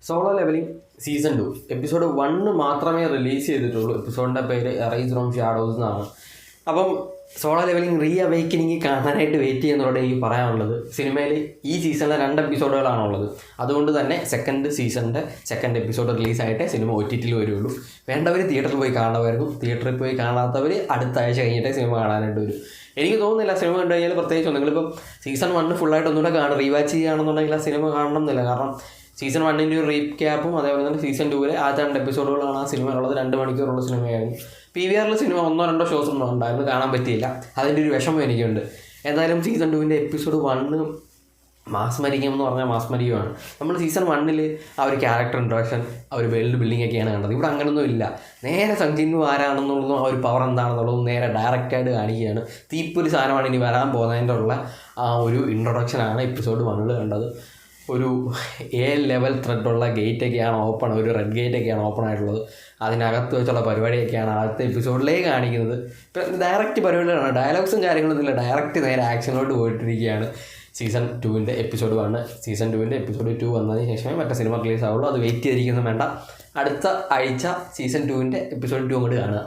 Solo levelling season 2 episode 1 മാത്രമേ release ചെയ്തിട്ടുള്ളൂ. എപ്പിസോഡിൻ്റെ പേര് എറൈസ് ഫ്രോം ഷാഡോസ് എന്നാണ്. അപ്പം സോളോ ലെവലിംഗ് റീ അവൈക്കനിങ് കാണാനായിട്ട് വെയിറ്റ് ചെയ്യുന്നതോടെ എനിക്ക് പറയാനുള്ളത്, സിനിമയിൽ ഈ സീസണിലെ 2 എപ്പിസോഡുകളാണുള്ളത്. അതുകൊണ്ട് തന്നെ സീസണിൻ്റെ സെക്കൻഡ് എപ്പിസോഡ് റിലീസായിട്ടേ സിനിമ OTT-ൽ വരുള്ളൂ. വേണ്ടവർ തിയേറ്ററിൽ പോയി കാണുമായിരുന്നു. തിയേറ്ററിൽ പോയി കാണാത്തവർ അടുത്ത ആഴ്ച കഴിഞ്ഞിട്ടേ സിനിമ കാണാനായിട്ട് വരും. എനിക്ക് തോന്നുന്നില്ല സിനിമ കണ്ടു കഴിഞ്ഞാൽ പ്രത്യേകിച്ച് നിങ്ങളിപ്പം സീസൺ 1 ഫുള്ളായിട്ട് ഒന്നുകൂടെ റീവാച്ച് ചെയ്യുകയാണെന്നുണ്ടെങ്കിൽ ആ സിനിമ കാണണം എന്നില്ല. കാരണം സീസൺ 1 ഒരു റീക്യാപ്പും അതേപോലെ തന്നെ സീസൺ 2 ആദ്യത്തെ 2 എപ്പിസോഡുകളാണ് ആ സിനിമയിലുള്ളത്. 2 മണിക്കൂറുള്ള സിനിമയായിരുന്നു. PVR സിനിമ 1-2 ഷോസ് ഒന്നും ഉണ്ടായിരുന്നു, കാണാൻ പറ്റിയില്ല. അതിൻ്റെ ഒരു വിഷമം എനിക്കുണ്ട്. എന്തായാലും സീസൺ 2 എപ്പിസോഡ് 1 മാസ്മരികം എന്ന് പറഞ്ഞാൽ മാസ്മരികമാണ്. നമ്മൾ സീസൺ 1 ആ ഒരു ക്യാരക്ടർ ഇൻട്രൊഡക്ഷൻ, ആ ഒരു വേൾഡ് ബിൽഡിംഗ് ഒക്കെയാണ് കണ്ടത്. ഇവിടെ അങ്ങനൊന്നും ഇല്ല. നേരെ സഞ്ജിന്നു ആരാണെന്നുള്ളതും ആ ഒരു പവർ എന്താണെന്നുള്ളതും നേരെ ഡയറക്റ്റായിട്ട് കാണിക്കുകയാണ്. തീപ്പൊരു സാധനമാണ് ഇനി വരാൻ പോകുന്നതിൻ്റെ ഉള്ള ആ ഒരു ഇൻട്രൊഡക്ഷനാണ് എപ്പിസോഡ് 1 കണ്ടത്. ഒരു ലെവൽ ത്രെഡുള്ള ഗേറ്റൊക്കെയാണ് ഓപ്പൺ, ഒരു റെഡ് ഗേറ്റൊക്കെയാണ് ഓപ്പൺ ആയിട്ടുള്ളത്. അതിനകത്ത് വെച്ചുള്ള പരിപാടിയൊക്കെയാണ് ആദ്യത്തെ എപ്പിസോഡിലേ കാണിക്കുന്നത്. ഇപ്പം ഡയറക്റ്റ് പരിപാടികളാണ്, ഡയലോഗ്സും കാര്യങ്ങളൊന്നുമില്ല. ഡയറക്റ്റ് നേരെ ആക്ഷനിലോട്ട് പോയിട്ടിരിക്കുകയാണ്. Season 2 episode 1. സീസൺ 2 എപ്പിസോഡ് 2 വന്നതിന് ശേഷമേ മറ്റേ സിനിമ റിലീസ് ആവുള്ളൂ. അത് വെയിറ്റ് ചെയ്തിരിക്കുന്നു വേണ്ട. അടുത്ത ആഴ്ച സീസൺ 2 എപ്പിസോഡ് 2 അങ്ങോട്ട് കാണുക.